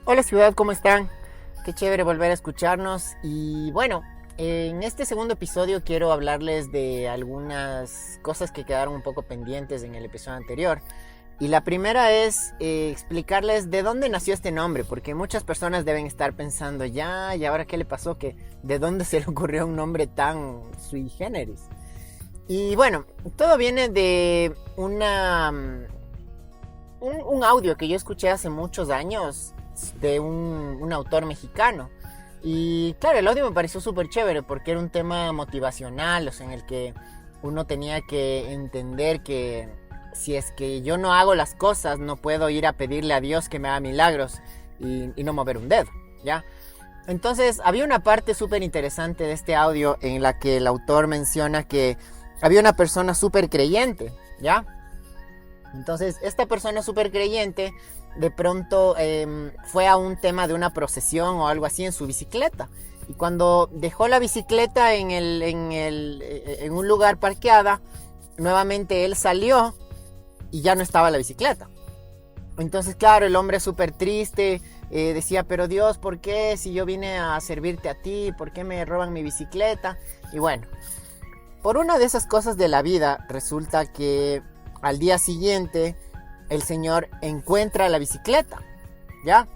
Hola ciudad, ¿cómo están? Qué chévere volver a escucharnos. Y bueno, en este segundo episodio quiero hablarles de algunas cosas que quedaron un poco pendientes en el episodio anterior. Y la primera es explicarles de dónde nació este nombre, porque muchas personas deben estar pensando, ya, ¿y ahora qué le pasó? Que ¿de dónde se le ocurrió un nombre tan sui generis? Y bueno, todo viene de un audio que yo escuché hace muchos años de un autor mexicano. Y claro, el audio me pareció súper chévere porque era un tema motivacional, o sea, en el que uno tenía que entender que si es que yo no hago las cosas, no puedo ir a pedirle a Dios que me haga milagros y no mover un dedo, ¿ya? Entonces, había una parte súper interesante de este audio en la que el autor menciona que había una persona súper creyente, ¿ya? Entonces, esta persona súper creyente de pronto fue a un tema de una procesión o algo así en su bicicleta. Y cuando dejó la bicicleta en un lugar parqueada, nuevamente él salió y ya no estaba la bicicleta. Entonces, claro, el hombre súper triste decía, pero Dios, ¿por qué? Si yo vine a servirte a ti, ¿por qué me roban mi bicicleta? Y bueno, por una de esas cosas de la vida, resulta que al día siguiente el señor encuentra la bicicleta, ¿ya?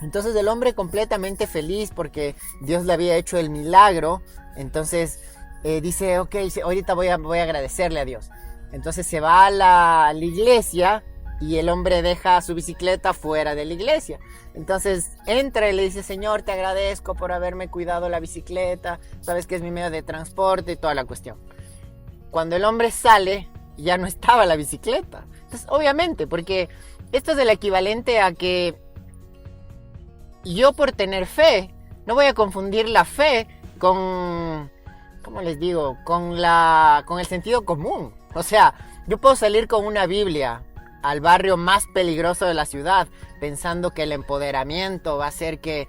Entonces el hombre completamente feliz porque Dios le había hecho el milagro. Entonces dice, ok, ahorita voy a agradecerle a Dios. Entonces se va a la iglesia y el hombre deja su bicicleta fuera de la iglesia. Entonces entra y le dice, Señor, te agradezco por haberme cuidado la bicicleta. Sabes que es mi medio de transporte y toda la cuestión. Cuando el hombre sale, ya no estaba la bicicleta. Entonces, obviamente, porque esto es el equivalente a que yo por tener fe, no voy a confundir la fe con, ¿cómo les digo? Con el sentido común. O sea, yo puedo salir con una Biblia al barrio más peligroso de la ciudad, pensando que el empoderamiento va a hacer que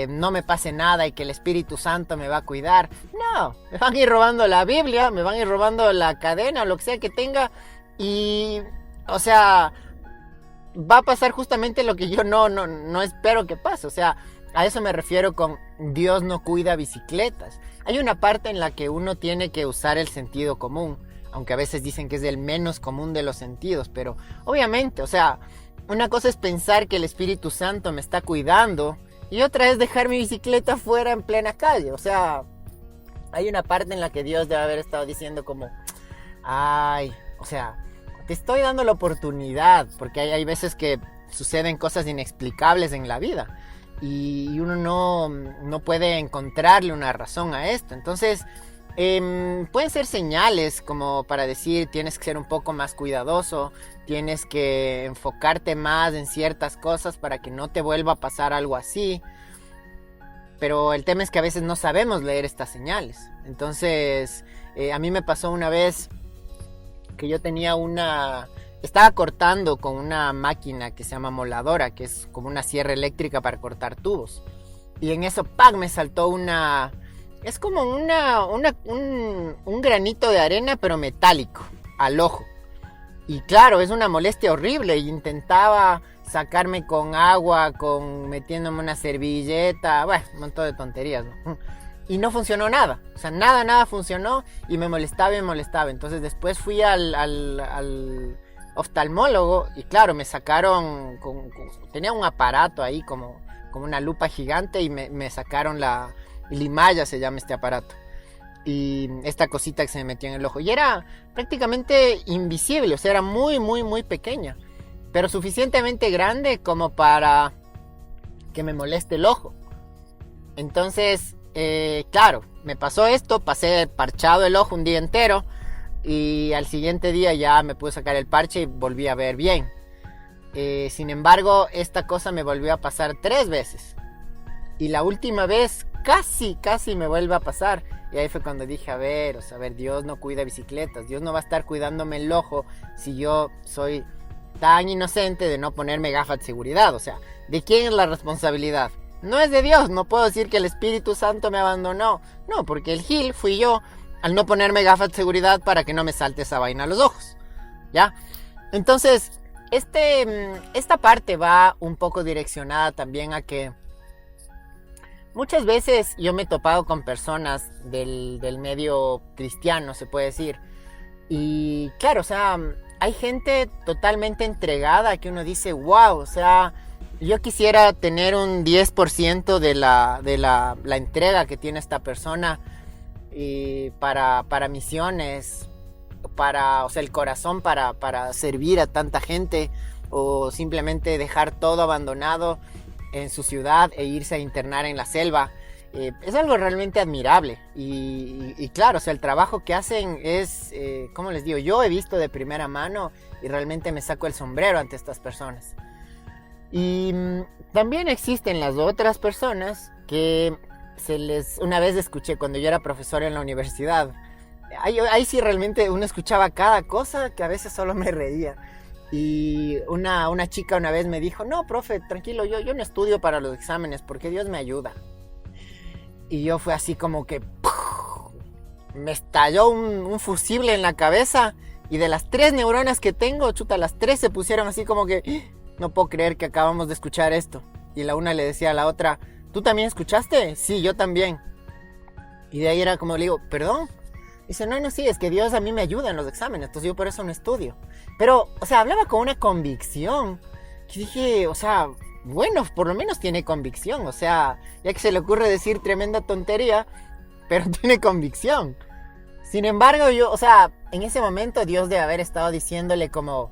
no me pase nada y que el Espíritu Santo me va a cuidar. No, me van a ir robando la Biblia, me van a ir robando la cadena o lo que sea que tenga y, o sea, va a pasar justamente lo que yo no espero que pase. O sea, a eso me refiero con Dios no cuida bicicletas. Hay una parte en la que uno tiene que usar el sentido común, aunque a veces dicen que es el menos común de los sentidos, pero obviamente, o sea, una cosa es pensar que el Espíritu Santo me está cuidando y otra es dejar mi bicicleta fuera en plena calle. O sea, hay una parte en la que Dios debe haber estado diciendo como, ay, o sea, te estoy dando la oportunidad, porque hay veces que suceden cosas inexplicables en la vida y uno no puede encontrarle una razón a esto. Entonces, pueden ser señales como para decir tienes que ser un poco más cuidadoso, tienes que enfocarte más en ciertas cosas para que no te vuelva a pasar algo así. Pero el tema es que a veces no sabemos leer estas señales. Entonces, a mí me pasó una vez que yo estaba cortando con una máquina que se llama moladora, que es como una sierra eléctrica para cortar tubos. Y en eso, ¡pac!, me saltó es como un granito de arena, pero metálico, al ojo. Y claro, es una molestia horrible. Y intentaba sacarme con agua, metiéndome una servilleta, bueno, un montón de tonterías, ¿no? Y no funcionó nada. O sea, nada funcionó y me molestaba. Entonces después fui al oftalmólogo y claro, me sacaron, tenía un aparato ahí como una lupa gigante y me sacaron la limalla, se llama este aparato. Y esta cosita que se me metió en el ojo. Y era prácticamente invisible, o sea, era muy pequeña. Pero suficientemente grande como para que me moleste el ojo. Entonces, claro, me pasó esto, pasé parchado el ojo un día entero. Y al siguiente día ya me pude sacar el parche y volví a ver bien. Sin embargo, esta cosa me volvió a pasar 3 veces. Y la última vez casi me vuelve a pasar. Y ahí fue cuando dije, a ver, Dios no cuida bicicletas. Dios no va a estar cuidándome el ojo si yo soy tan inocente de no ponerme gafas de seguridad. O sea, ¿de quién es la responsabilidad? No es de Dios. No puedo decir que el Espíritu Santo me abandonó. No, porque el gil fui yo al no ponerme gafas de seguridad para que no me salte esa vaina a los ojos. ¿Ya? Entonces, esta parte va un poco direccionada también a que muchas veces yo me he topado con personas del medio cristiano, se puede decir. Y claro, o sea, hay gente totalmente entregada que uno dice, wow, o sea, yo quisiera tener un 10% de la entrega que tiene esta persona y para misiones, o sea, el corazón para servir a tanta gente o simplemente dejar todo abandonado en su ciudad e irse a internar en la selva. Es algo realmente admirable y claro, o sea, el trabajo que hacen es, como les digo, yo he visto de primera mano y realmente me saco el sombrero ante estas personas. Y también existen las otras personas que una vez escuché cuando yo era profesor en la universidad. Ahí sí realmente uno escuchaba cada cosa que a veces solo me reía. Y una chica una vez me dijo, no, profe, tranquilo, yo no estudio para los exámenes porque Dios me ayuda. Y yo fue así como que me estalló un fusible en la cabeza y de las 3 neuronas que tengo, chuta, las 3 se pusieron así como que no puedo creer que acabamos de escuchar esto. Y la una le decía a la otra, ¿tú también escuchaste? Sí, yo también. Y de ahí era como le digo, ¿perdón? Dice, no, sí, es que Dios a mí me ayuda en los exámenes, entonces yo por eso no estudio. Pero, o sea, hablaba con una convicción que dije, o sea, bueno, por lo menos tiene convicción, o sea, ya que se le ocurre decir tremenda tontería, pero tiene convicción. Sin embargo, yo, o sea, en ese momento Dios debe haber estado diciéndole como,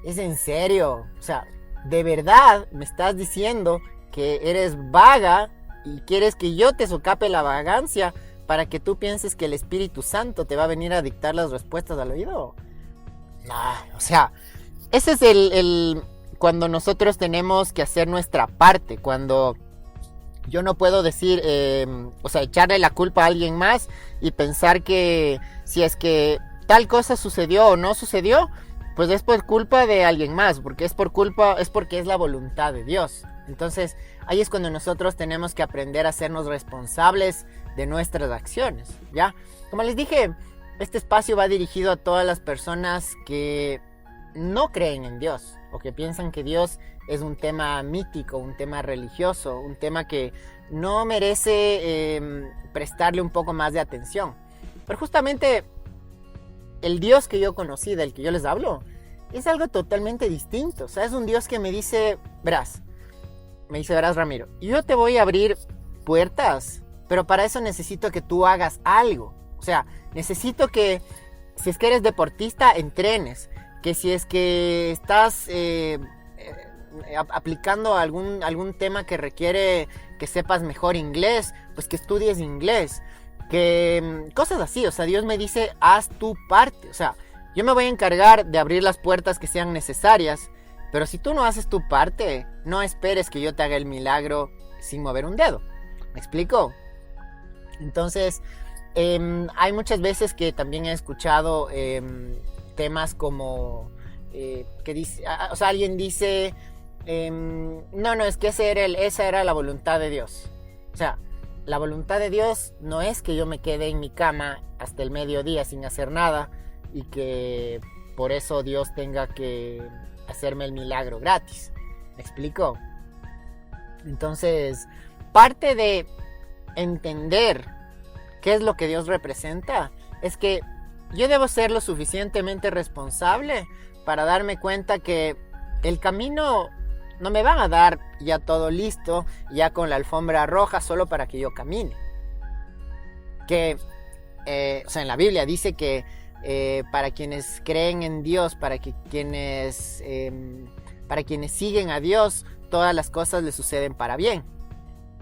¿es en serio? O sea, ¿de verdad me estás diciendo que eres vaga y quieres que yo te socape la vagancia para que tú pienses que el Espíritu Santo te va a venir a dictar las respuestas al oído? No, o sea, ese es cuando nosotros tenemos que hacer nuestra parte, cuando yo no puedo decir, o sea, echarle la culpa a alguien más y pensar que si es que tal cosa sucedió o no sucedió, pues es por culpa de alguien más, porque es porque es la voluntad de Dios. Entonces, ahí es cuando nosotros tenemos que aprender a hacernos responsables de nuestras acciones, ¿ya? Como les dije, este espacio va dirigido a todas las personas que no creen en Dios o que piensan que Dios es un tema mítico, un tema religioso, un tema que no merece prestarle un poco más de atención. Pero justamente el Dios que yo conocí, del que yo les hablo, es algo totalmente distinto. O sea, es un Dios que me dice, verás Ramiro, yo te voy a abrir puertas, pero para eso necesito que tú hagas algo. O sea, necesito que, si es que eres deportista, entrenes. Que si es que estás aplicando algún tema que requiere que sepas mejor inglés, pues que estudies inglés. Que cosas así, o sea, Dios me dice, haz tu parte. O sea, yo me voy a encargar de abrir las puertas que sean necesarias, pero si tú no haces tu parte, no esperes que yo te haga el milagro sin mover un dedo. ¿Me explico? Entonces, hay muchas veces que también he escuchado temas como que dice, o sea, alguien dice, no, es que esa era la voluntad de Dios. O sea, la voluntad de Dios no es que yo me quede en mi cama hasta el mediodía sin hacer nada y que por eso Dios tenga que hacerme el milagro gratis. ¿Me explico? Entonces, parte de entender qué es lo que Dios representa es que yo debo ser lo suficientemente responsable para darme cuenta que el camino no me van a dar ya todo listo, ya con la alfombra roja, solo para que yo camine. Que, o sea, en la Biblia dice que para quienes creen en Dios, para quienes siguen a Dios, todas las cosas les suceden para bien,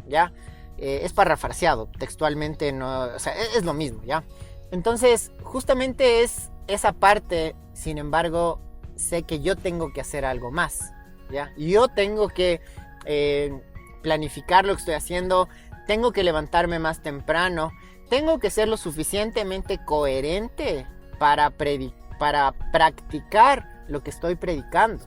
¿ya? Es parafraseado, textualmente no, o sea, es lo mismo, ¿ya? Entonces, justamente es esa parte, sin embargo, sé que yo tengo que hacer algo más, ¿ya? Yo tengo que planificar lo que estoy haciendo, tengo que levantarme más temprano, tengo que ser lo suficientemente coherente para practicar lo que estoy predicando.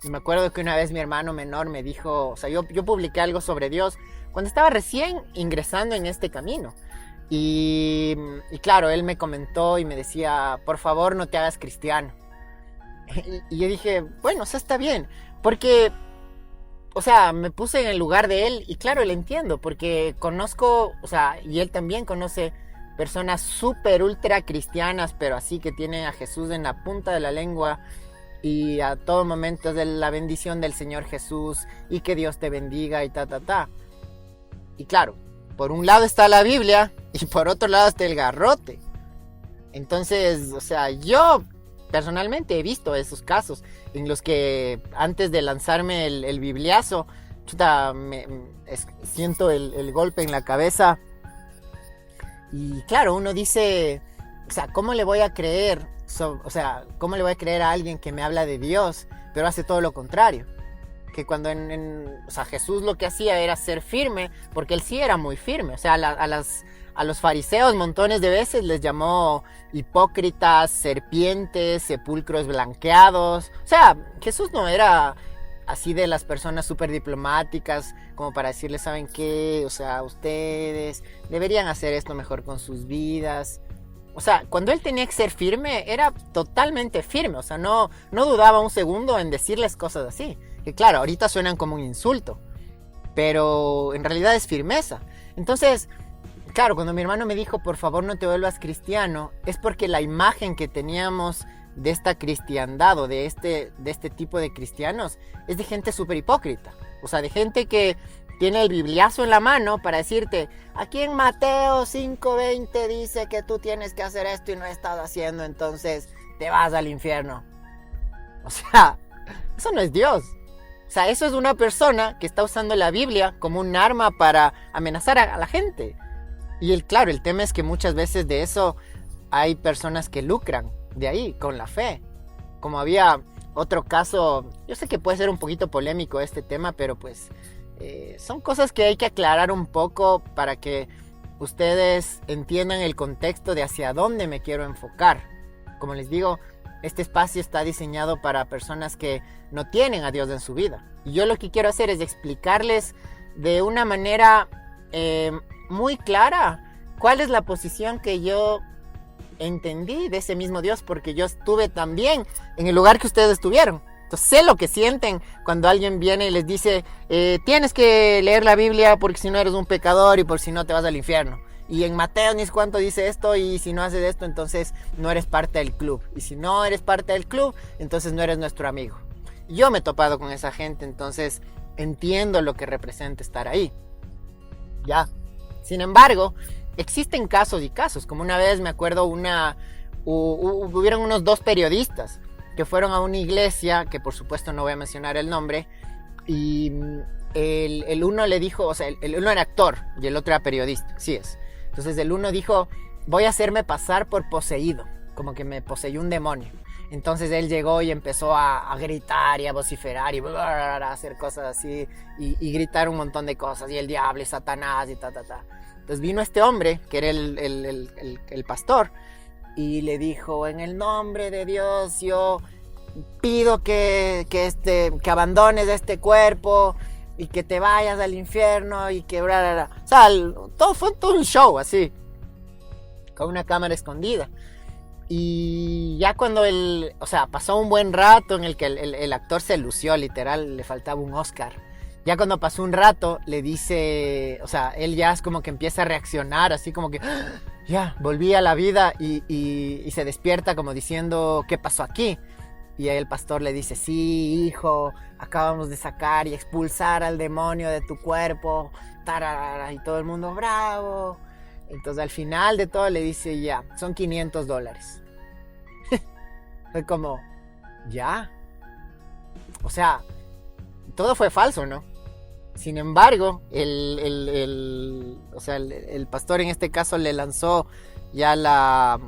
Y me acuerdo que una vez mi hermano menor me dijo, o sea, yo publiqué algo sobre Dios cuando estaba recién ingresando en este camino. Y claro, él me comentó y me decía, por favor no te hagas cristiano. Y yo dije, bueno, o sea, está bien, porque, o sea, me puse en el lugar de él y claro, le entiendo, porque conozco, o sea, y él también conoce personas súper ultra cristianas, pero así que tienen a Jesús en la punta de la lengua y a todo momento es de la bendición del Señor Jesús y que Dios te bendiga y ta, ta, ta. Y claro, por un lado está la Biblia y por otro lado está el garrote. Entonces, o sea, yo personalmente he visto esos casos en los que antes de lanzarme el bibliazo, chuta, siento el golpe en la cabeza. Y claro, uno dice, o sea, ¿cómo le voy a creer? O sea, ¿cómo le voy a creer a alguien que me habla de Dios, pero hace todo lo contrario? Que cuando o sea, Jesús lo que hacía era ser firme, porque él sí era muy firme. O sea, a los fariseos montones de veces les llamó hipócritas, serpientes, sepulcros blanqueados. O sea, Jesús no era así de las personas súper diplomáticas como para decirles, ¿saben qué? O sea, ustedes deberían hacer esto mejor con sus vidas. O sea, cuando él tenía que ser firme, era totalmente firme. O sea, no dudaba un segundo en decirles cosas así. Que claro, ahorita suenan como un insulto, pero en realidad es firmeza. Entonces, claro, cuando mi hermano me dijo, por favor no te vuelvas cristiano, es porque la imagen que teníamos de esta cristiandad o de este tipo de cristianos es de gente súper hipócrita. O sea, de gente que tiene el bibliazo en la mano para decirte, aquí en Mateo 5:20 dice que tú tienes que hacer esto y no estás haciendo, entonces te vas al infierno. O sea, eso no es Dios. O sea, eso es una persona que está usando la Biblia como un arma para amenazar a la gente. Y claro, el tema es que muchas veces de eso hay personas que lucran de ahí, con la fe. Como había otro caso, yo sé que puede ser un poquito polémico este tema, pero pues son cosas que hay que aclarar un poco para que ustedes entiendan el contexto de hacia dónde me quiero enfocar. Como les digo, este espacio está diseñado para personas que no tienen a Dios en su vida. Y yo lo que quiero hacer es explicarles de una manera muy clara cuál es la posición que yo entendí de ese mismo Dios, porque yo estuve también en el lugar que ustedes estuvieron. Entonces sé lo que sienten cuando alguien viene y les dice, tienes que leer la Biblia porque si no eres un pecador y por si no te vas al infierno. Y en Mateo ni es cuánto dice esto, y si no haces esto, entonces no eres parte del club. Y si no eres parte del club, entonces no eres nuestro amigo. Yo me he topado con esa gente, entonces entiendo lo que representa estar ahí. Ya. Sin embargo, existen casos y casos. Como una vez me acuerdo hubieron unos 2 periodistas que fueron a una iglesia, que por supuesto no voy a mencionar el nombre, y el uno le dijo, o sea, el uno era actor y el otro era periodista, sí es. Entonces el uno dijo, voy a hacerme pasar por poseído, como que me poseyó un demonio. Entonces él llegó y empezó a gritar y a vociferar y a hacer cosas así y gritar un montón de cosas, y el diablo y Satanás y ta, ta, ta. Entonces vino este hombre, que era el pastor, y le dijo, en el nombre de Dios yo pido que abandones este cuerpo y que te vayas al infierno y que... Bla, bla, bla. O sea, fue todo un show así, con una cámara escondida. Y ya cuando o sea, pasó un buen rato en el que el actor se lució, literal, le faltaba un Oscar. Ya cuando pasó un rato, le dice, o sea, él ya es como que empieza a reaccionar, así como que, ya, volví a la vida y se despierta como diciendo, ¿qué pasó aquí? Y ahí el pastor le dice, sí, hijo, acabamos de sacar y expulsar al demonio de tu cuerpo, tarara, y todo el mundo, bravo. Entonces al final de todo le dice, ya, son $500. Fue como, ya. O sea, todo fue falso, ¿no? Sin embargo, o sea, el pastor en este caso le lanzó ya la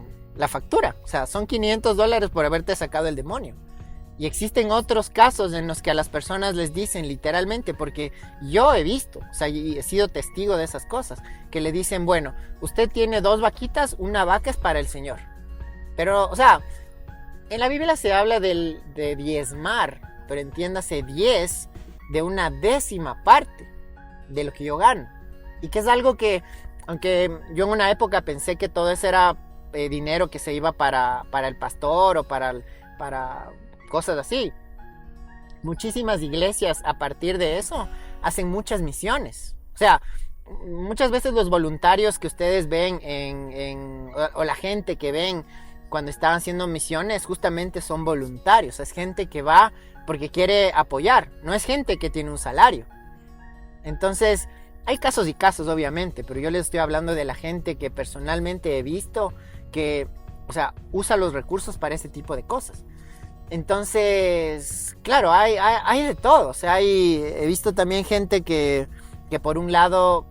factura. O sea, son $500 por haberte sacado el demonio. Y existen otros casos en los que a las personas les dicen literalmente, porque yo he visto, o sea, y he sido testigo de esas cosas, que le dicen, bueno, usted tiene 2 vaquitas, una vaca es para el Señor. Pero, o sea, en la Biblia se habla de diezmar, pero entiéndase 10 de una 10ª parte de lo que yo gano. Y que es algo que, aunque yo en una época pensé que todo eso era dinero que se iba para el pastor o para cosas así. Muchísimas iglesias a partir de eso hacen muchas misiones. O sea, muchas veces los voluntarios que ustedes ven o la gente que ven cuando están haciendo misiones justamente son voluntarios. Es gente que va porque quiere apoyar, no es gente que tiene un salario. Entonces, hay casos y casos obviamente, pero yo les estoy hablando de la gente que personalmente he visto que, o sea, usa los recursos para ese tipo de cosas. Entonces, claro, hay de todo. O sea, he visto también gente que por un lado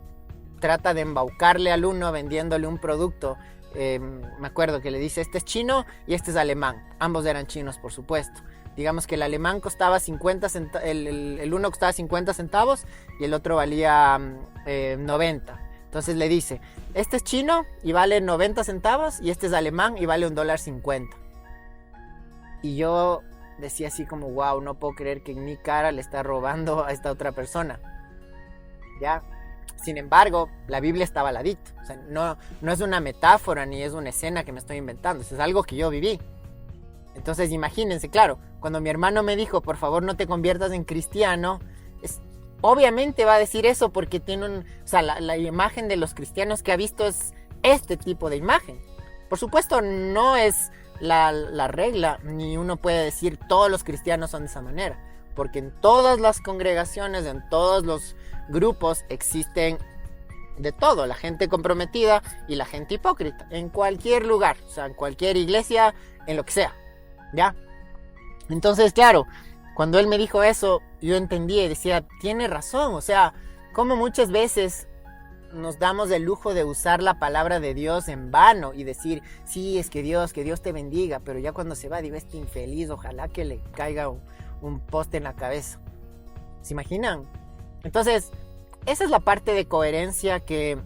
trata de embaucarle al uno vendiéndole un producto. Me acuerdo que le dice, este es chino y este es alemán. Ambos eran chinos, por supuesto. Digamos que el alemán costaba 50 centavos, el uno costaba 50 centavos y el otro valía 90. Entonces le dice, este es chino y vale 90 centavos y este es alemán y vale $1.50. Y yo decía así como, wow, no puedo creer que en mi cara le está robando a esta otra persona. ¿Ya? Sin embargo, la Biblia estaba al ladito. O sea, no es una metáfora ni es una escena que me estoy inventando. Eso es algo que yo viví. Entonces imagínense, claro, cuando mi hermano me dijo, por favor no te conviertas en cristiano, obviamente va a decir eso porque tiene o sea, la imagen de los cristianos que ha visto es este tipo de imagen. Por supuesto, no es la regla, ni uno puede decir todos los cristianos son de esa manera, porque en todas las congregaciones, en todos los grupos existen de todo, la gente comprometida y la gente hipócrita, en cualquier lugar, o sea, en cualquier iglesia, en lo que sea. ¿Ya? Entonces, claro, cuando él me dijo eso, yo entendí y decía, tiene razón. O sea, como muchas veces nos damos el lujo de usar la palabra de Dios en vano y decir, sí, es que Dios te bendiga, pero ya cuando se va, digo, este infeliz, ojalá que le caiga un poste en la cabeza. ¿Se imaginan? Entonces, esa es la parte de coherencia que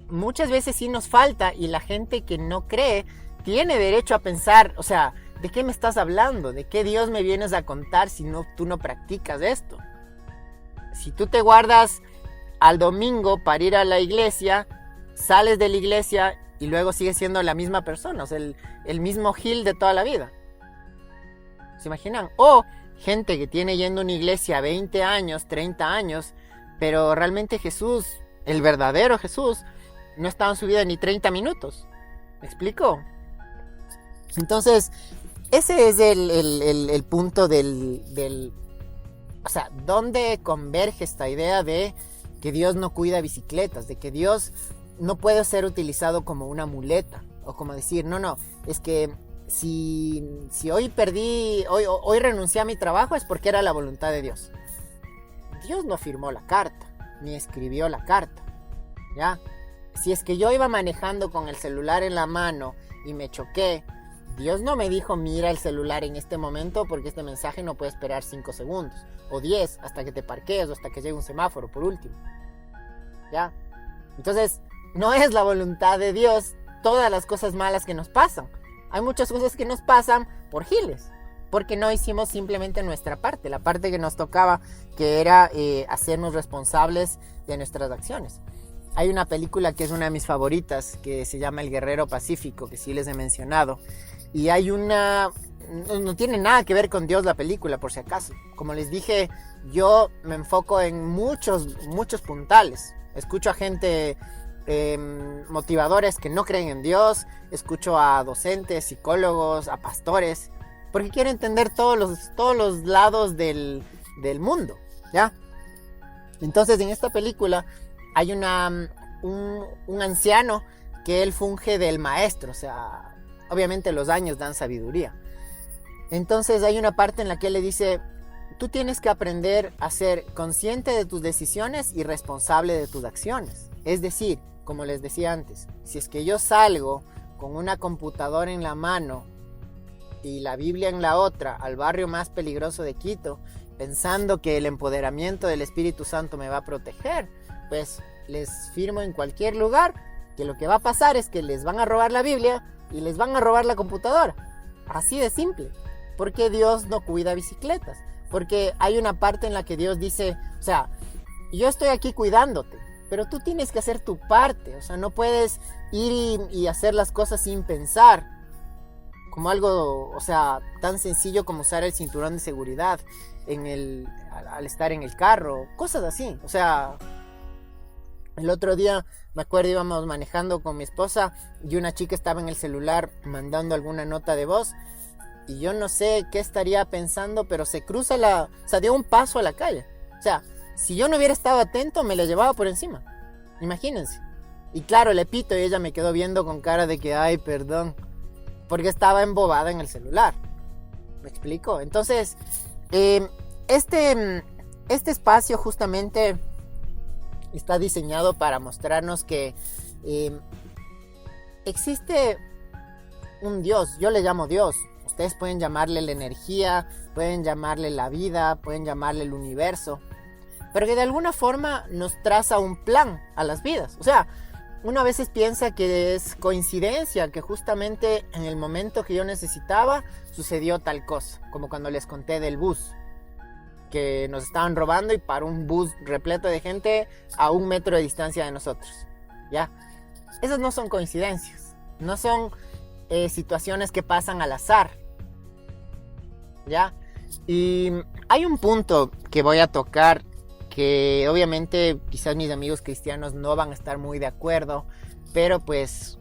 muchas veces sí nos falta, y la gente que no cree tiene derecho a pensar, o sea, ¿de qué me estás hablando? ¿De qué Dios me vienes a contar si tú no practicas esto? Si tú te guardas al domingo para ir a la iglesia, sales de la iglesia y luego sigues siendo la misma persona, o sea, el mismo Gil de toda la vida. ¿Se imaginan? O gente que tiene yendo a una iglesia 20 años, 30 años, pero realmente Jesús, el verdadero Jesús, no estaba en su vida ni 30 minutos. ¿Me explico? Entonces, ese es el punto o sea, ¿dónde converge esta idea de que Dios no cuida bicicletas? De que Dios no puede ser utilizado como una muleta. O como decir, no, es que si hoy hoy renuncié a mi trabajo es porque era la voluntad de Dios. Dios no firmó la carta, ni escribió la carta. ¿Ya? Si es que yo iba manejando con el celular en la mano y me choqué, Dios no me dijo, mira el celular en este momento porque este mensaje no puede esperar 5 segundos o 10 hasta que te parquees o hasta que llegue un semáforo por último. ¿Ya? Entonces, no es la voluntad de Dios todas las cosas malas que nos pasan. Hay muchas cosas que nos pasan por giles, porque no hicimos simplemente nuestra parte, la parte que nos tocaba, que era hacernos responsables de nuestras acciones. Hay una película que es una de mis favoritas, que se llama El Guerrero Pacífico, que sí les he mencionado. Y hay no tiene nada que ver con Dios la película, por si acaso. Como les dije, yo me enfoco en muchos puntales. Escucho a gente, motivadores que no creen en Dios. Escucho a docentes, psicólogos, a pastores, porque quiero entender todos los lados del mundo, ¿ya? Entonces, en esta película hay un anciano que él funge del maestro, o sea, obviamente los años dan sabiduría. Entonces hay una parte en la que él le dice, tú tienes que aprender a ser consciente de tus decisiones y responsable de tus acciones. Es decir, como les decía antes, si es que yo salgo con una computadora en la mano y la Biblia en la otra al barrio más peligroso de Quito, pensando que el empoderamiento del Espíritu Santo me va a proteger, pues les firmo en cualquier lugar que lo que va a pasar es que les van a robar la Biblia y les van a robar la computadora. Así de simple. Porque Dios no cuida bicicletas. Porque hay una parte en la que Dios dice, o sea, yo estoy aquí cuidándote, pero tú tienes que hacer tu parte. O sea, no puedes ir y hacer las cosas sin pensar. como algo, o sea, tan sencillo como usar el cinturón de seguridad al estar en el carro, cosas así. O sea, el otro día me acuerdo íbamos manejando con mi esposa y una chica estaba en el celular mandando alguna nota de voz y yo no sé qué estaría pensando, pero se cruza o sea, dio un paso a la calle. O sea, si yo no hubiera estado atento me la llevaba por encima. Imagínense. Y claro, le pito y ella me quedó viendo con cara de que, ay, perdón, porque estaba embobada en el celular. ¿Me explico? Entonces, este espacio justamente está diseñado para mostrarnos que existe un Dios. Yo le llamo Dios. Ustedes pueden llamarle la energía, pueden llamarle la vida, pueden llamarle el universo, pero que de alguna forma nos traza un plan a las vidas. O sea, uno a veces piensa que es coincidencia, que justamente en el momento que yo necesitaba sucedió tal cosa, como cuando les conté del bus, que nos estaban robando y paró un bus repleto de gente a 1 metro de distancia de nosotros, ¿ya? Esas no son coincidencias, no son situaciones que pasan al azar, ¿ya? Y hay un punto que voy a tocar que obviamente quizás mis amigos cristianos no van a estar muy de acuerdo, pero pues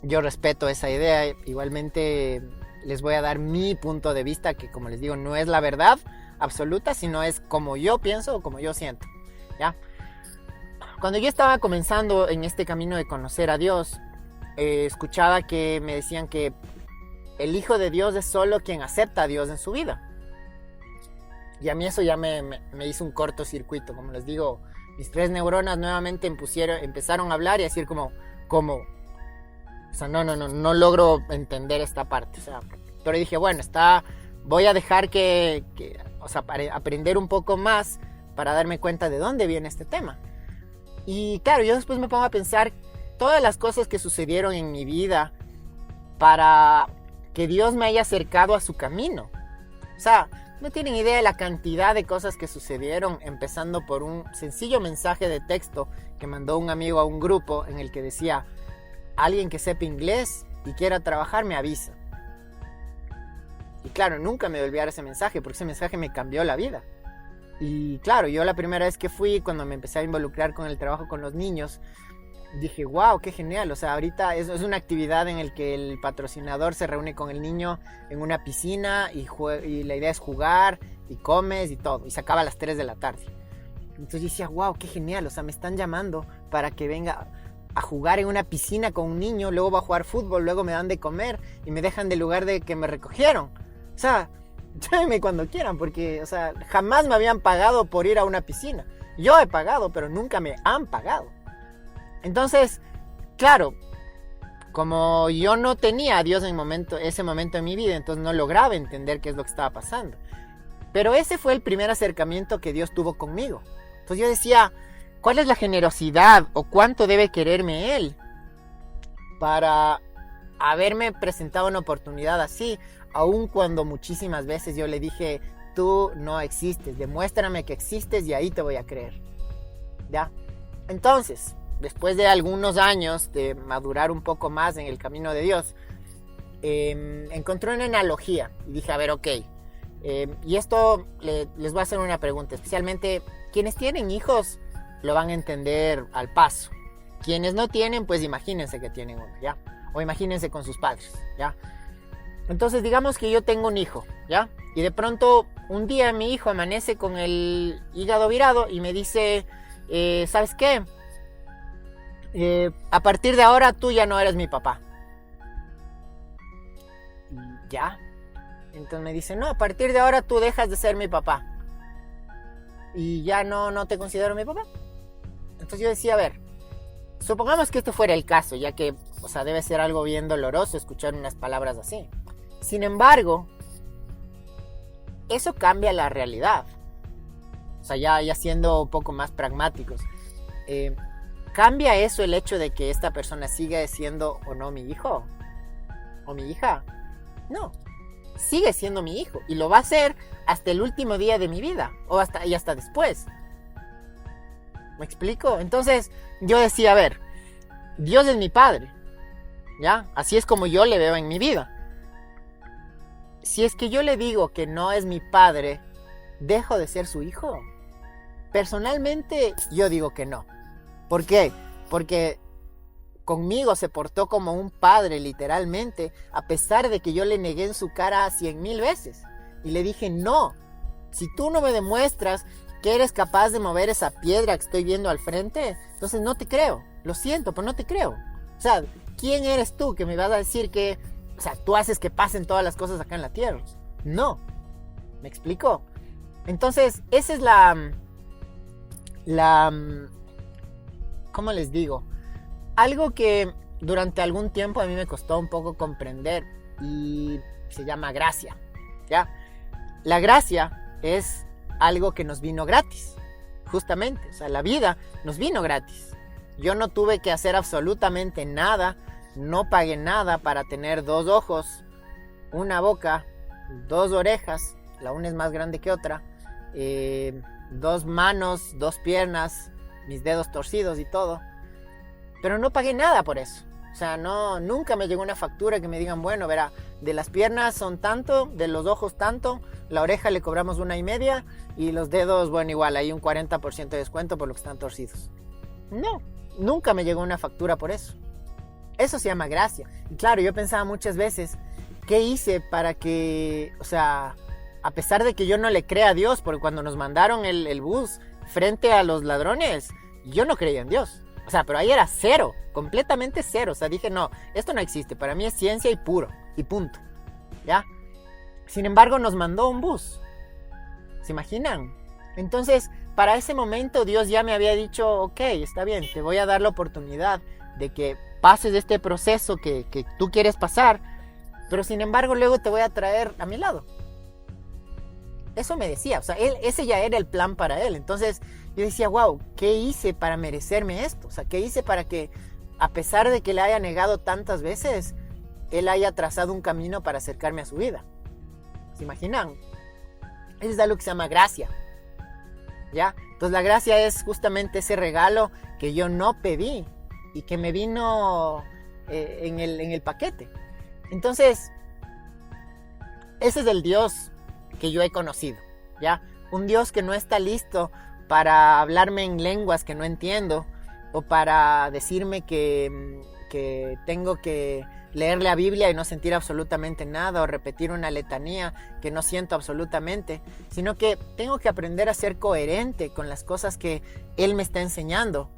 yo respeto esa idea. Igualmente les voy a dar mi punto de vista, que como les digo no es la verdad absoluta, sino es como yo pienso o como yo siento, ¿ya? Cuando yo estaba comenzando en este camino de conocer a Dios, escuchaba que me decían que el Hijo de Dios es solo quien acepta a Dios en su vida. Y a mí eso ya me hizo un cortocircuito. Como les digo, mis 3 neuronas nuevamente empezaron a hablar y a decir como, o sea, no logro entender esta parte. O sea, pero dije, bueno, voy a dejar o sea, para aprender un poco más para darme cuenta de dónde viene este tema. Y claro, yo después me pongo a pensar todas las cosas que sucedieron en mi vida para que Dios me haya acercado a su camino. O sea, no tienen idea de la cantidad de cosas que sucedieron, empezando por un sencillo mensaje de texto que mandó un amigo a un grupo en el que decía: alguien que sepa inglés y quiera trabajar me avisa. Y claro, nunca me voy a olvidar ese mensaje, porque ese mensaje me cambió la vida. Y claro, yo la primera vez que fui, cuando me empecé a involucrar con el trabajo con los niños, dije, wow, qué genial. O sea, ahorita es una actividad en la que el patrocinador se reúne con el niño en una piscina y la idea es jugar y comes y todo. Y se acaba a las 3 de la tarde. Entonces yo decía, wow, qué genial. O sea, me están llamando para que venga a jugar en una piscina con un niño, luego va a jugar fútbol, luego me dan de comer y me dejan del lugar de que me recogieron. O sea, llámenme cuando quieran, porque, o sea, jamás me habían pagado por ir a una piscina. Yo he pagado, pero nunca me han pagado. Entonces, claro, como yo no tenía a Dios en ese momento en mi vida, entonces no lograba entender qué es lo que estaba pasando. Pero ese fue el primer acercamiento que Dios tuvo conmigo. Entonces yo decía, ¿cuál es la generosidad o cuánto debe quererme Él para haberme presentado una oportunidad así, aun cuando muchísimas veces yo le dije, tú no existes, demuéstrame que existes y ahí te voy a creer? ¿Ya? Entonces, después de algunos años de madurar un poco más en el camino de Dios, encontré una analogía y dije, a ver, ok, y esto les voy a hacer una pregunta, especialmente quienes tienen hijos lo van a entender al paso. Quienes no tienen, pues imagínense que tienen uno, ¿ya? O imagínense con sus padres, ¿ya? Entonces digamos que yo tengo un hijo, ¿ya? Y de pronto un día mi hijo amanece con el hígado virado y me dice, ¿sabes qué? A partir de ahora tú ya no eres mi papá. ¿Ya? Entonces me dice, no, a partir de ahora tú dejas de ser mi papá. Y ya no te considero mi papá. Entonces yo decía, a ver, supongamos que esto fuera el caso, ya que, o sea, debe ser algo bien doloroso escuchar unas palabras así. Sin embargo, eso cambia la realidad. O sea, ya siendo un poco más pragmáticos. ¿Cambia eso el hecho de que esta persona siga siendo o no mi hijo? ¿O mi hija? No. Sigue siendo mi hijo. Y lo va a ser hasta el último día de mi vida. Y hasta después. ¿Me explico? Entonces, yo decía, a ver, Dios es mi padre. ¿Ya? Así es como yo le veo en mi vida. si es que yo le digo que no es mi padre, ¿dejo de ser su hijo? Personalmente, yo digo que no. ¿Por qué? Porque conmigo se portó como un padre, literalmente, a pesar de que yo le negué en su cara 100,000 veces. Y le dije, no, si tú no me demuestras que eres capaz de mover esa piedra que estoy viendo al frente, entonces no te creo. Lo siento, pero no te creo. O sea, ¿quién eres tú que me vas a decir que, o sea, tú haces que pasen todas las cosas acá en la tierra? No. ¿Me explico? Entonces, esa es ¿cómo les digo? Algo que durante algún tiempo a mí me costó un poco comprender y se llama gracia, ¿ya? La gracia es algo que nos vino gratis, justamente. O sea, la vida nos vino gratis. Yo no tuve que hacer absolutamente nada, no pagué nada para tener 2 ojos, una boca, 2 orejas, la una es más grande que otra, 2 manos, 2 piernas, mis dedos torcidos y todo. Pero no pagué nada por eso. O sea, nunca me llegó una factura que me digan, bueno, verá, de las piernas son tanto, de los ojos tanto, la oreja le cobramos 1,5 y los dedos, bueno, igual, hay un 40% de descuento por lo que están torcidos. No, nunca me llegó una factura por eso. Eso se llama gracia. Y claro, yo pensaba muchas veces, ¿qué hice para que, o sea, a pesar de que yo no le crea a Dios, porque cuando nos mandaron el bus frente a los ladrones, yo no creía en Dios. O sea, pero ahí era cero, completamente cero. O sea, dije, no, esto no existe. Para mí es ciencia y puro, y punto. ¿Ya? Sin embargo, nos mandó un bus. ¿Se imaginan? Entonces, para ese momento Dios ya me había dicho, ok, está bien, te voy a dar la oportunidad de que pases este proceso que tú quieres pasar, pero sin embargo luego te voy a traer a mi lado. Eso me decía, o sea, ese ya era el plan para él. Entonces yo decía, wow, ¿qué hice para merecerme esto? O sea, ¿qué hice para que, a pesar de que le haya negado tantas veces, él haya trazado un camino para acercarme a su vida? ¿Se imaginan? Eso es algo que se llama gracia. ¿Ya? Entonces la gracia es justamente ese regalo que yo no pedí y que me vino en el paquete. Entonces, ese es el Dios que yo he conocido, ¿ya? Un Dios que no está listo para hablarme en lenguas que no entiendo o para decirme que tengo que leer la Biblia y no sentir absolutamente nada o repetir una letanía que no siento absolutamente, sino que tengo que aprender a ser coherente con las cosas que Él me está enseñando,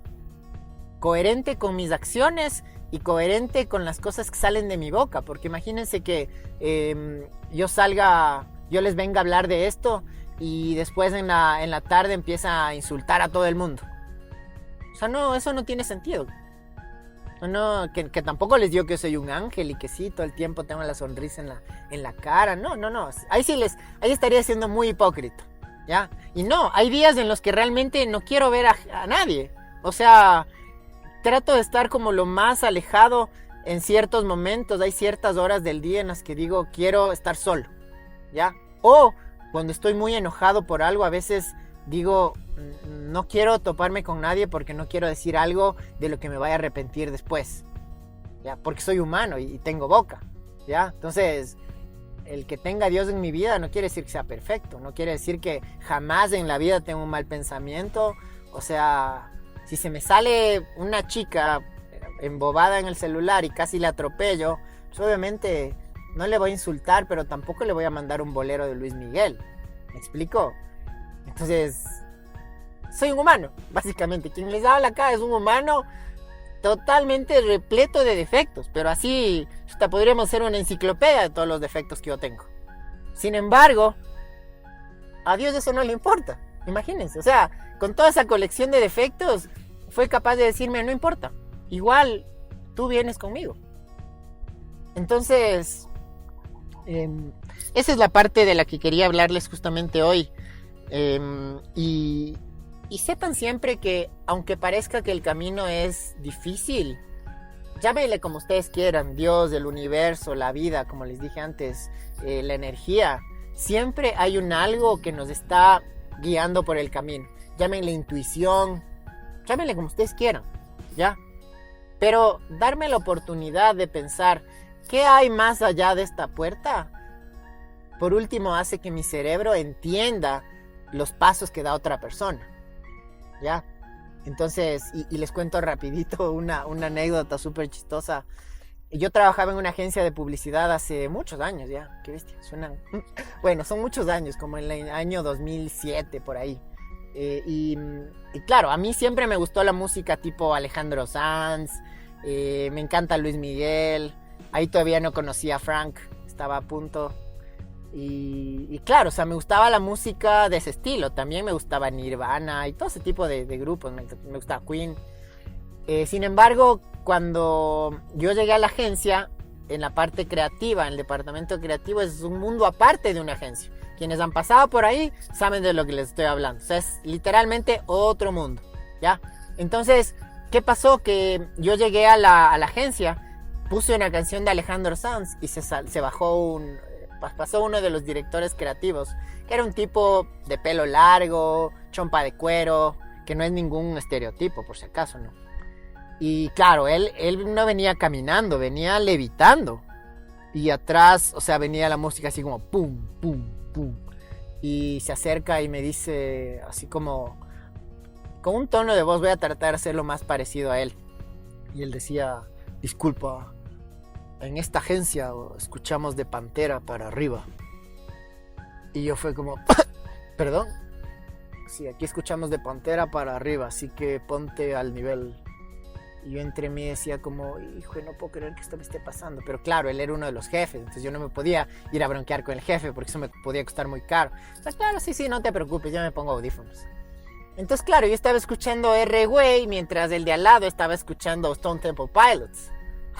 coherente con mis acciones y coherente con las cosas que salen de mi boca, porque imagínense que yo les venga a hablar de esto y después en la tarde empieza a insultar a todo el mundo. O sea, no, eso no tiene sentido. No, que tampoco les digo que soy un ángel y que sí, todo el tiempo tengo la sonrisa en la cara. No. Ahí estaría siendo muy hipócrita, ¿ya? Y no, hay días en los que realmente no quiero ver a nadie. O sea, trato de estar como lo más alejado en ciertos momentos. Hay ciertas horas del día en las que digo, quiero estar solo, ¿ya? O cuando estoy muy enojado por algo, a veces digo, no quiero toparme con nadie porque no quiero decir algo de lo que me vaya a arrepentir después, ¿ya? Porque soy humano y tengo boca, ¿ya? Entonces, el que tenga a Dios en mi vida no quiere decir que sea perfecto, no quiere decir que jamás en la vida tengo un mal pensamiento. O sea, si se me sale una chica embobada en el celular y casi la atropello, pues obviamente no le voy a insultar, pero tampoco le voy a mandar un bolero de Luis Miguel. ¿Me explico? Entonces, soy un humano, básicamente. Quien les habla acá es un humano totalmente repleto de defectos, pero así hasta podríamos ser una enciclopedia de todos los defectos que yo tengo. Sin embargo, a Dios eso no le importa. Imagínense, o sea, con toda esa colección de defectos, fue capaz de decirme, no importa, igual tú vienes conmigo. Entonces, esa es la parte de la que quería hablarles justamente hoy. Y sepan siempre que, aunque parezca que el camino es difícil, llámenle como ustedes quieran, Dios, el universo, la vida, como les dije antes, la energía, siempre hay un algo que nos está guiando por el camino. Llámenle intuición, llámenle como ustedes quieran, ¿ya? Pero darme la oportunidad de pensar, ¿qué hay más allá de esta puerta? por último hace que mi cerebro entienda los pasos que da otra persona, ¿ya? Entonces, y les cuento rapidito una anécdota súper chistosa. Yo trabajaba en una agencia de publicidad hace muchos años ya, qué bestia, suenan, bueno, son muchos años, como en el año 2007 por ahí. Y claro, a mí siempre me gustó la música tipo Alejandro Sanz, me encanta Luis Miguel, ahí todavía no conocía a Frank, estaba a punto. Y claro, o sea, me gustaba la música de ese estilo, también me gustaba Nirvana y todo ese tipo de grupos, me gustaba Queen. Sin embargo, cuando yo llegué a la agencia, en la parte creativa, en el departamento creativo, es un mundo aparte de una agencia. Quienes han pasado por ahí saben de lo que les estoy hablando. O sea, es literalmente otro mundo, ¿ya? Entonces, ¿qué pasó? Que yo llegué a la agencia, puse una canción de Alejandro Sanz y se bajó pasó uno de los directores creativos, que era un tipo de pelo largo, chompa de cuero, que no es ningún estereotipo, por si acaso, ¿no? Y claro, él no venía caminando, venía levitando. Y atrás, o sea, venía la música así como pum, pum, pum. Y se acerca y me dice así como, con un tono de voz, voy a tratar de hacerlo más parecido a él. Y él decía, disculpa, en esta agencia escuchamos de Pantera para arriba. Y yo fue como, perdón. Sí, aquí escuchamos de Pantera para arriba, así que ponte al nivel. Y yo entre mí decía como, hijo, no puedo creer que esto me esté pasando. Pero claro, él era uno de los jefes, entonces yo no me podía ir a bronquear con el jefe porque eso me podía costar muy caro. O sea, claro, sí, no te preocupes, ya me pongo audífonos. Entonces, claro, yo estaba escuchando R-Way mientras el de al lado estaba escuchando Stone Temple Pilots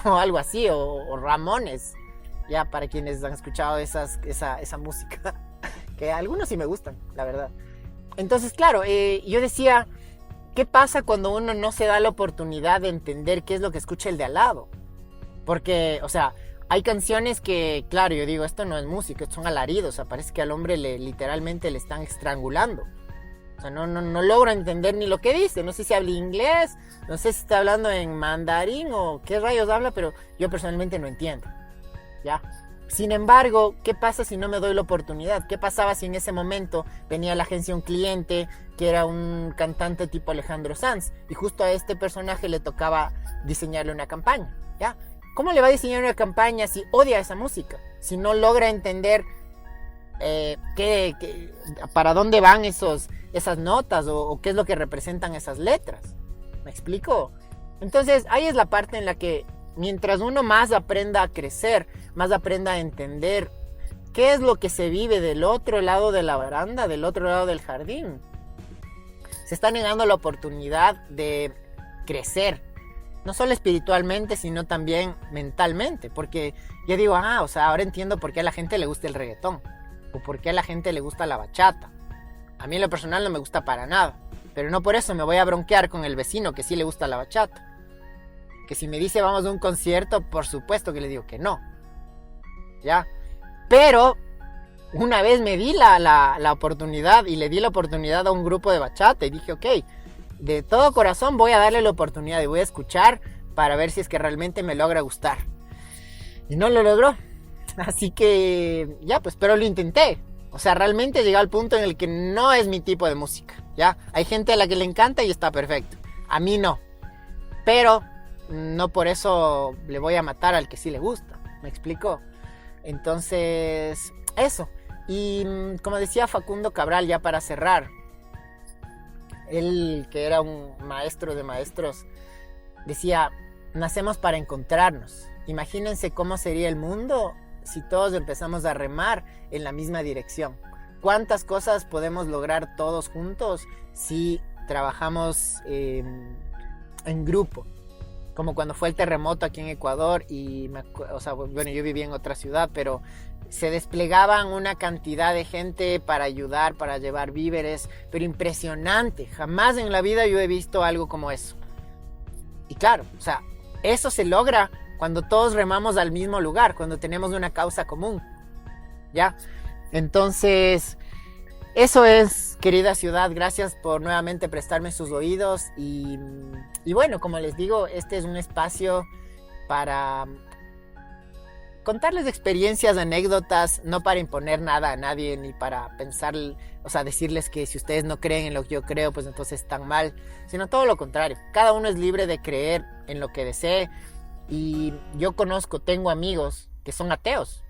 o algo así, o Ramones, ya para quienes han escuchado esa música, que a algunos sí me gustan, la verdad. Entonces, claro, yo decía, ¿qué pasa cuando uno no se da la oportunidad de entender qué es lo que escucha el de al lado? Porque, o sea, hay canciones que, claro, yo digo, esto no es música, estos son alaridos, o sea, parece que al hombre literalmente le están estrangulando. O sea, no logro entender ni lo que dice, no sé si habla inglés, no sé si está hablando en mandarín o qué rayos habla, pero yo personalmente no entiendo, ¿ya? Sin embargo, ¿qué pasa si no me doy la oportunidad? ¿Qué pasaba si en ese momento venía a la agencia un cliente que era un cantante tipo Alejandro Sanz y justo a este personaje le tocaba diseñarle una campaña, ¿ya? ¿Cómo le va a diseñar una campaña si odia esa música? Si no logra entender para dónde van esas notas o qué es lo que representan esas letras. ¿Me explico? Entonces, ahí es la parte en la que mientras uno más aprenda a crecer, más aprenda a entender qué es lo que se vive del otro lado de la baranda, del otro lado del jardín, se está negando la oportunidad de crecer, no solo espiritualmente, sino también mentalmente, porque yo digo, o sea, ahora entiendo por qué a la gente le gusta el reggaetón, o por qué a la gente le gusta la bachata. A mí en lo personal no me gusta para nada, pero no por eso me voy a bronquear con el vecino que sí le gusta la bachata. Que si me dice vamos a un concierto, por supuesto que le digo que no, ¿ya? Pero una vez me di la oportunidad y le di la oportunidad a un grupo de bachata y dije, ok, de todo corazón voy a darle la oportunidad y voy a escuchar para ver si es que realmente me logra gustar. Y no lo logró, así que ya pues, pero lo intenté. O sea, realmente llegué al punto en el que no es mi tipo de música, ¿ya? Hay gente a la que le encanta y está perfecto, a mí no, pero no por eso le voy a matar al que sí le gusta, ¿me explico? Entonces, eso. Y como decía Facundo Cabral, ya para cerrar, él que era un maestro de maestros, decía, nacemos para encontrarnos. Imagínense cómo sería el mundo si todos empezamos a remar en la misma dirección. ¿Cuántas cosas podemos lograr todos juntos si trabajamos en grupo? Como cuando fue el terremoto aquí en Ecuador y bueno, yo vivía en otra ciudad, pero se desplegaban una cantidad de gente para ayudar, para llevar víveres, pero impresionante. Jamás en la vida yo he visto algo como eso. Y claro, o sea, eso se logra cuando todos remamos al mismo lugar, cuando tenemos una causa común, ¿ya? Entonces, eso es, querida ciudad, gracias por nuevamente prestarme sus oídos y bueno, como les digo, este es un espacio para contarles experiencias, anécdotas, no para imponer nada a nadie, ni para pensar, o sea, decirles que si ustedes no creen en lo que yo creo, pues entonces están mal, sino todo lo contrario. Cada uno es libre de creer en lo que desee, y yo tengo amigos que son ateos,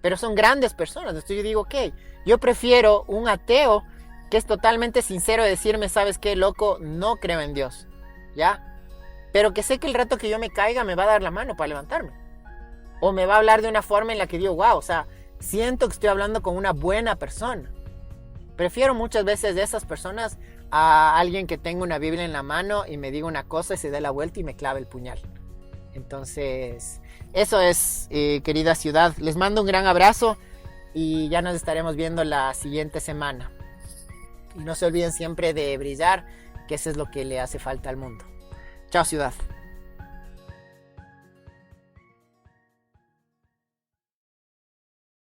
pero son grandes personas. Entonces yo digo, ok, yo prefiero un ateo que es totalmente sincero de decirme, ¿sabes qué, loco? No creo en Dios, ¿ya? Pero que sé que el rato que yo me caiga me va a dar la mano para levantarme. O me va a hablar de una forma en la que digo, wow, o sea, siento que estoy hablando con una buena persona. Prefiero muchas veces de esas personas a alguien que tenga una Biblia en la mano y me diga una cosa y se dé la vuelta y me clave el puñal. Entonces, eso es, querida ciudad. Les mando un gran abrazo y ya nos estaremos viendo la siguiente semana. Y no se olviden siempre de brillar, que eso es lo que le hace falta al mundo. Chao, ciudad.